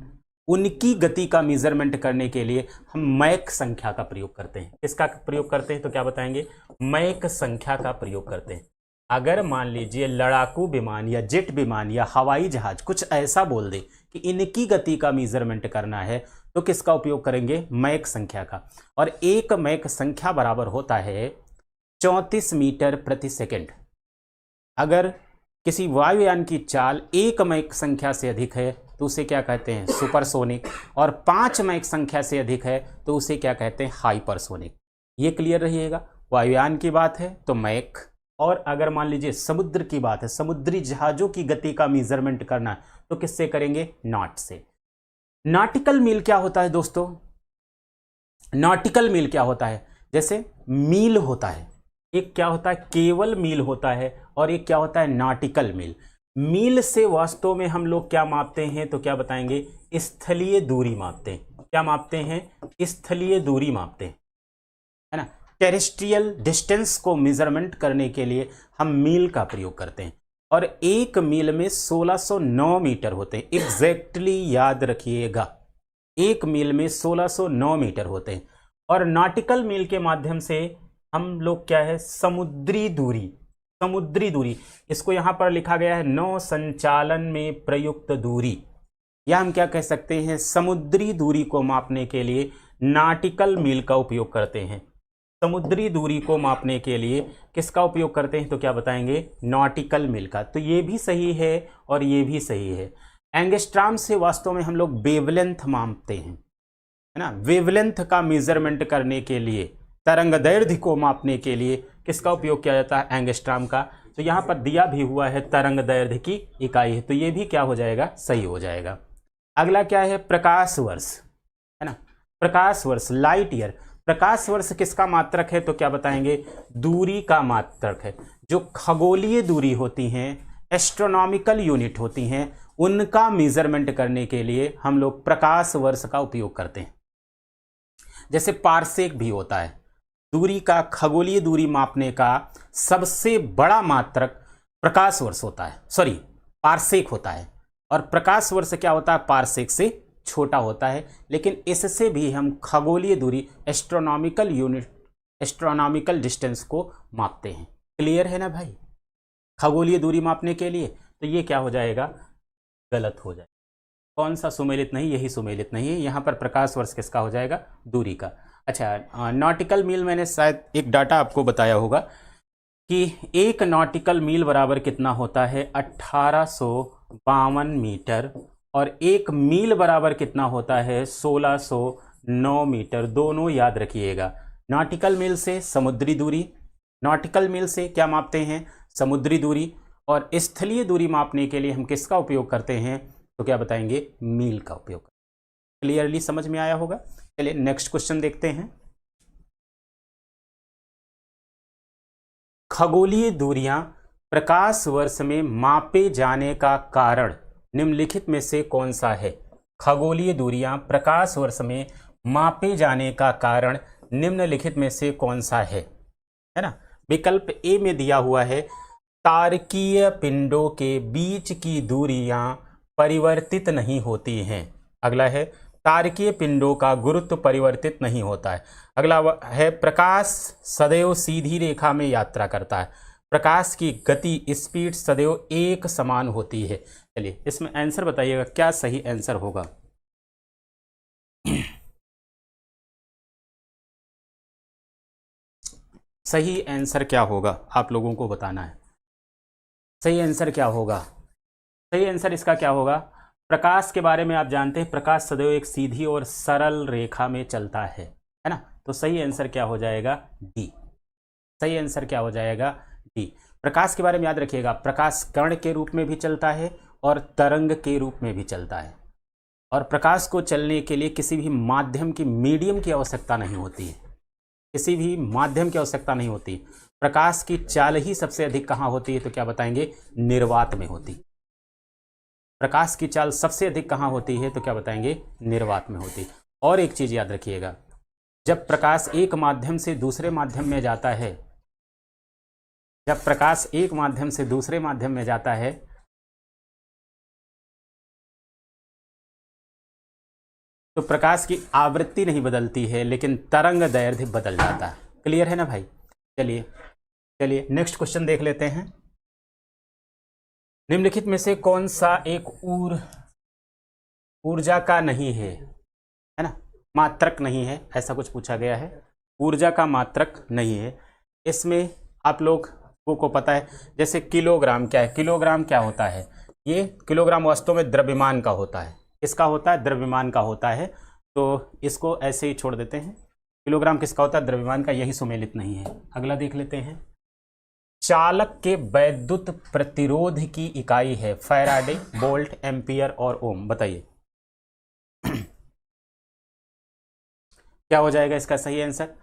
उनकी गति का मेजरमेंट करने के लिए हम मैक संख्या का प्रयोग करते हैं। किसका प्रयोग करते हैं तो क्या बताएंगे? मैक संख्या का प्रयोग करते हैं। अगर मान लीजिए लड़ाकू विमान या जेट विमान या हवाई जहाज कुछ ऐसा बोल दे कि इनकी गति का मेजरमेंट करना है, तो किसका उपयोग करेंगे? मैक संख्या का। और एक मैक संख्या बराबर होता है 34 मीटर प्रति सेकंड। अगर किसी वायुयान की चाल एक मैक संख्या से अधिक है तो उसे क्या कहते हैं? सुपरसोनिक। और 5 मैक संख्या से अधिक है तो उसे क्या कहते हैं? हाइपरसोनिक। ये क्लियर रहिएगा। वायुयान की बात है तो मैक, और अगर मान लीजिए समुद्र की बात है, समुद्री जहाजों की गति का मेजरमेंट करना है तो किससे करेंगे? नॉट से। नॉटिकल मील क्या होता है दोस्तों? नॉटिकल मील क्या होता है? जैसे मील होता है, एक क्या होता है? केवल मील होता है, और एक क्या होता है? नॉटिकल मील। मील से वास्तव में हम लोग क्या मापते हैं तो क्या बताएंगे? स्थलीय दूरी मापते हैं। क्या मापते हैं? स्थलीय दूरी मापते हैं, है ना। टेरेस्ट्रियल डिस्टेंस को मेजरमेंट करने के लिए हम मील का प्रयोग करते हैं, और एक मील में 1609 मीटर होते हैं। एग्जैक्टली याद रखिएगा, एक मील में 1609 मीटर होते हैं। और नॉटिकल मील के माध्यम से हम लोग क्या है? समुद्री दूरी, समुद्री दूरी, इसको यहां पर लिखा गया है नौ संचालन में प्रयुक्त दूरी, या हम क्या कह सकते हैं? समुद्री दूरी को मापने के लिए नॉटिकल मील का उपयोग करते हैं। समुद्री दूरी को मापने के लिए किसका उपयोग करते हैं तो क्या बताएंगे? नॉटिकल मील का। तो ये भी सही है और ये भी सही है। एंगस्ट्रॉम से वास्तव में हम लोग वेवलेंथ मापते हैं, है ना। वेवलेंथ का मेजरमेंट करने के लिए, तरंग दैर्ध्य को मापने के लिए किसका उपयोग किया जाता है? एंगस्ट्रॉम का। तो यहाँ पर दिया भी हुआ है तरंग दैर्ध्य की इकाई है, तो ये भी क्या हो जाएगा? सही हो जाएगा। अगला क्या है? प्रकाश वर्ष, है ना। प्रकाश वर्ष, लाइट ईयर। प्रकाश वर्ष किसका मात्रक है तो क्या बताएंगे? दूरी का मात्रक है। जो खगोलीय दूरी होती हैं, एस्ट्रोनॉमिकल यूनिट होती हैं, उनका मेजरमेंट करने के लिए हम लोग प्रकाश वर्ष का उपयोग करते हैं। जैसे पारसेक भी होता है, दूरी का, खगोलीय दूरी मापने का सबसे बड़ा मात्रक प्रकाश वर्ष होता है, सॉरी पारसेक होता है। और प्रकाश वर्ष क्या होता है? पारसेक से छोटा होता है। लेकिन इससे भी हम खगोलीय दूरी, एस्ट्रोनॉमिकल यूनिट, एस्ट्रोनॉमिकल डिस्टेंस को मापते हैं। क्लियर है ना भाई? खगोलीय दूरी मापने के लिए तो ये क्या हो जाएगा? गलत हो जाएगा। कौन सा सुमेलित नहीं? यही सुमेलित नहीं है। यहाँ पर प्रकाश वर्ष किसका हो जाएगा? दूरी का। अच्छा, नॉटिकल मील मैंने शायद एक डाटा आपको बताया होगा कि एक नॉटिकल मील बराबर कितना होता है? 1852 मीटर। और एक मील बराबर कितना होता है? 1609 मीटर। दोनों याद रखिएगा। नॉटिकल मील से समुद्री दूरी, नॉटिकल मील से क्या मापते हैं? समुद्री दूरी। और स्थलीय दूरी मापने के लिए हम किसका उपयोग करते हैं तो क्या बताएंगे? मील का उपयोग। क्लियरली समझ में आया होगा। चलिए नेक्स्ट क्वेश्चन देखते हैं। खगोलीय दूरियां प्रकाश वर्ष में मापे जाने का कारण निम्नलिखित में से कौन सा है? खगोलीय दूरियां प्रकाश वर्ष में मापे जाने का कारण निम्नलिखित में से कौन सा है ना। विकल्प ए में दिया हुआ है तारकीय पिंडों के बीच की दूरियां परिवर्तित नहीं होती हैं। अगला है तारकीय पिंडों का गुरुत्व परिवर्तित नहीं होता है। अगला है प्रकाश सदैव सीधी रेखा में यात्रा करता है। प्रकाश की गति, स्पीड सदैव एक समान होती है। चलिए इसमें आंसर बताइएगा, क्या सही आंसर होगा? सही आंसर क्या होगा आप लोगों को बताना है। सही आंसर क्या होगा? सही आंसर इसका क्या होगा? प्रकाश के बारे में आप जानते हैं, प्रकाश सदैव एक सीधी और सरल रेखा में चलता है ना। तो सही आंसर क्या हो जाएगा? डी। सही आंसर क्या हो जाएगा? डी। प्रकाश के बारे में याद रखिएगा, प्रकाश कण के रूप में भी चलता है और तरंग के रूप में भी चलता है। और प्रकाश को चलने के लिए किसी भी माध्यम की, मीडियम की आवश्यकता नहीं होती है। किसी भी माध्यम की आवश्यकता नहीं होती। प्रकाश की चाल ही सबसे अधिक कहाँ होती है तो क्या बताएंगे? निर्वात में होती। प्रकाश की चाल सबसे अधिक कहाँ होती है तो क्या बताएंगे? निर्वात में होती। और एक चीज याद रखिएगा, जब प्रकाश एक माध्यम से दूसरे माध्यम में जाता है, जब प्रकाश एक माध्यम से दूसरे माध्यम में जाता है तो प्रकाश की आवृत्ति नहीं बदलती है, लेकिन तरंग दैर्ध्य बदल जाता है। क्लियर है ना भाई? चलिए चलिए नेक्स्ट क्वेश्चन देख लेते हैं। निम्नलिखित में से कौन सा एक ऊर्जा का नहीं है ना, मात्रक नहीं है, ऐसा कुछ पूछा गया है। ऊर्जा का मात्रक नहीं है। इसमें आप लोग को पता है, जैसे किलोग्राम क्या है, किलोग्राम क्या होता है, ये किलोग्राम वास्तव में द्रव्यमान का होता है। किसका होता है? द्रव्यमान का होता है। तो इसको ऐसे ही छोड़ देते हैं। किलोग्राम किसका होता है? द्रव्यमान का, यही सुमेलित नहीं है। अगला देख लेते हैं। चालक के वैद्युत प्रतिरोध की इकाई है फैराडे, वोल्ट, एम्पियर और ओम। बताइए क्या हो जाएगा इसका सही आंसर?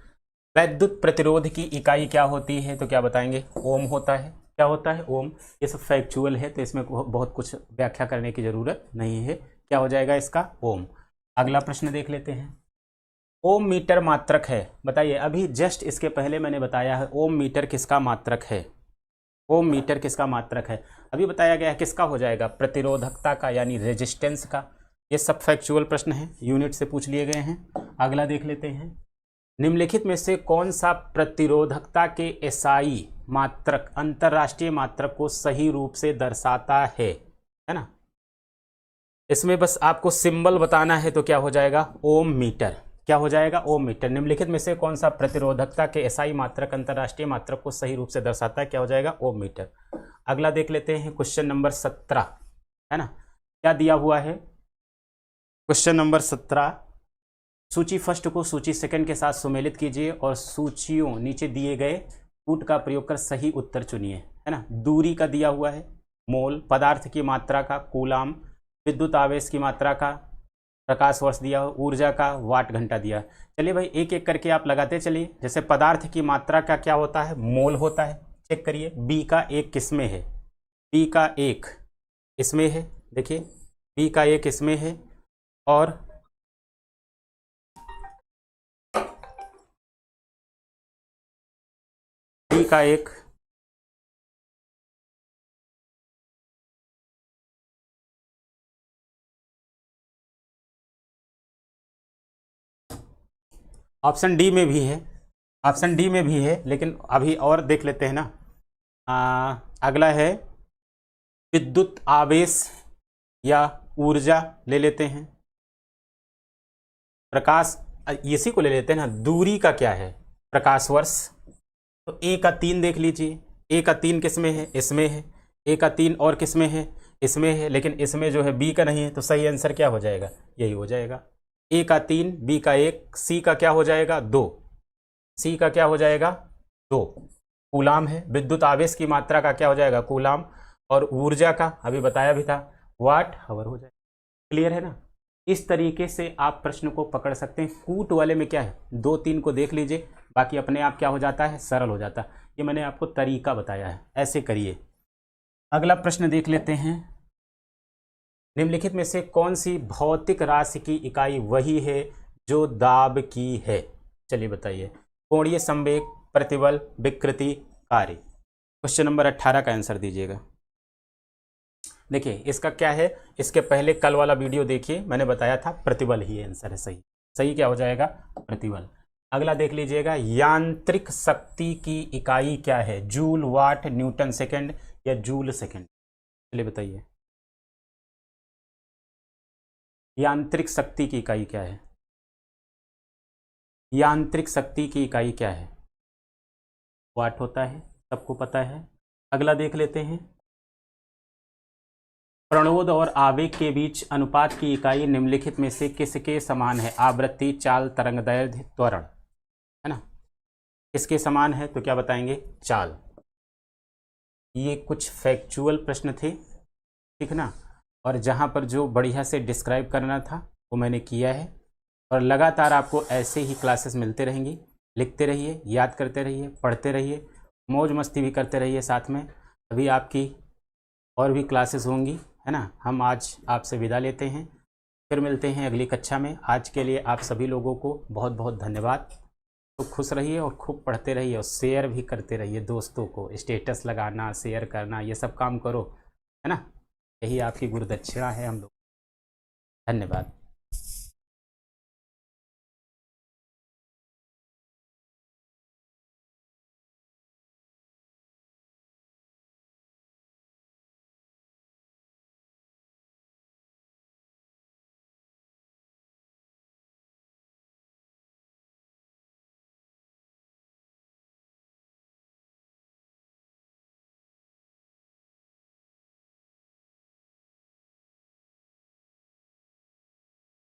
वैद्युत प्रतिरोध की इकाई क्या होती है? तो क्या बताएंगे? ओम होता है। क्या होता है? ओम। ये सब फैक्चुअल है तो इसमें बहुत कुछ व्याख्या करने की जरूरत नहीं है। क्या हो जाएगा इसका? ओम। अगला प्रश्न देख लेते हैं। ओम मीटर मात्रक है। बताइए, अभी जस्ट इसके पहले मैंने बताया है ओम मीटर किसका मात्रक है। ओम मीटर किसका मात्रक है? अभी बताया गया है किसका हो जाएगा? प्रतिरोधकता का, यानी रेजिस्टेंस का। ये सब फैक्चुअल प्रश्न है, यूनिट से पूछ लिए गए हैं। अगला देख लेते हैं। निम्नलिखित में से कौन सा प्रतिरोधकता के एसआई मात्रक अंतरराष्ट्रीय मात्रक को सही रूप से दर्शाता है ना? इसमें बस आपको सिंबल बताना है, तो क्या हो जाएगा? ओम मीटर। क्या हो जाएगा? ओम मीटर। निम्नलिखित में से कौन सा प्रतिरोधकता के एसआई मात्रक अंतरराष्ट्रीय मात्रक को सही रूप से दर्शाता है? क्या हो जाएगा? ओम मीटर। अगला देख लेते हैं, क्वेश्चन नंबर 17 है ना। क्या दिया हुआ है? क्वेश्चन नंबर 17, सूची फर्स्ट को सूची सेकंड के साथ सुमेलित कीजिए और सूचियों नीचे दिए गए कूट का प्रयोग कर सही उत्तर चुनिए, है ना। दूरी का दिया हुआ है मोल, पदार्थ की मात्रा का कूलाम, विद्युत आवेश की मात्रा का प्रकाश वर्ष दिया हो, ऊर्जा का वाट घंटा दिया। चलिए भाई एक एक करके आप लगाते चलिए। जैसे पदार्थ की मात्रा का क्या होता है? मोल होता है। चेक करिए, बी का एक किसमें है? बी का एक इसमें है, देखिए बी का एक इसमें है, और बी का एक ऑप्शन डी में भी है, ऑप्शन डी में भी है, लेकिन अभी और देख लेते हैं ना। अगला है विद्युत आवेश या ऊर्जा ले लेते हैं। प्रकाश, इसी को ले लेते हैं ना। दूरी का क्या है? प्रकाश वर्ष। तो ए का 3 देख लीजिए, ए का 3 किसमें है? इसमें है। ए का 3 और किसमें है? इसमें है, लेकिन इसमें जो है बी का नहीं है, तो सही आंसर क्या हो जाएगा? यही हो जाएगा। ए का 3, बी का 1, सी का क्या हो जाएगा? 2। सी का क्या हो जाएगा? 2। कूलाम है। विद्युत आवेश की मात्रा का क्या हो जाएगा? कूलाम। और ऊर्जा का अभी बताया भी था, वाट हावर हो जाएगा। क्लियर है ना? इस तरीके से आप प्रश्न को पकड़ सकते हैं। कूट वाले में क्या है, 2-3 को देख लीजिए, बाकी अपने आप क्या हो जाता है? सरल हो जाता है। ये मैंने आपको तरीका बताया है, ऐसे करिए। अगला प्रश्न देख लेते हैं। निम्नलिखित में से कौन सी भौतिक राशि की इकाई वही है जो दाब की है? चलिए बताइए। कोणीय संवेग, प्रतिबल, विकृति, कार्य। क्वेश्चन नंबर 18 का आंसर दीजिएगा। देखिए इसका क्या है, इसके पहले कल वाला वीडियो देखिए, मैंने बताया था प्रतिबल ही आंसर है। सही सही क्या हो जाएगा? प्रतिबल। अगला देख लीजिएगा। यांत्रिक शक्ति की इकाई क्या है? जूल, वाट, न्यूटन सेकंड या जूल सेकंड? चलिए बताइए, यांत्रिक शक्ति की इकाई क्या है? यांत्रिक शक्ति की इकाई क्या है? वाट होता है, सबको पता है। अगला देख लेते हैं। प्रणोद और आवेग के बीच अनुपात की इकाई निम्नलिखित में से किसके समान है? आवृत्ति, चाल, तरंगदैर्घ्य, त्वरण, है ना। किसके समान है? तो क्या बताएंगे? चाल। ये कुछ फैक्चुअल प्रश्न थे, ठीक ना। और जहाँ पर जो बढ़िया से डिस्क्राइब करना था वो मैंने किया है। और लगातार आपको ऐसे ही क्लासेस मिलते रहेंगी। लिखते रहिए, याद करते रहिए, पढ़ते रहिए, मौज मस्ती भी करते रहिए साथ में। अभी आपकी और भी क्लासेस होंगी, है ना। हम आज आपसे विदा लेते हैं, फिर मिलते हैं अगली कक्षा में। आज के लिए आप सभी लोगों को बहुत बहुत धन्यवाद। तो खुश रहिए और खूब पढ़ते रहिए, और शेयर भी करते रहिए दोस्तों को। स्टेटस लगाना, शेयर करना, ये सब काम करो, है ना। यही आपकी गुरुदक्षिणा है हम लोग। धन्यवाद।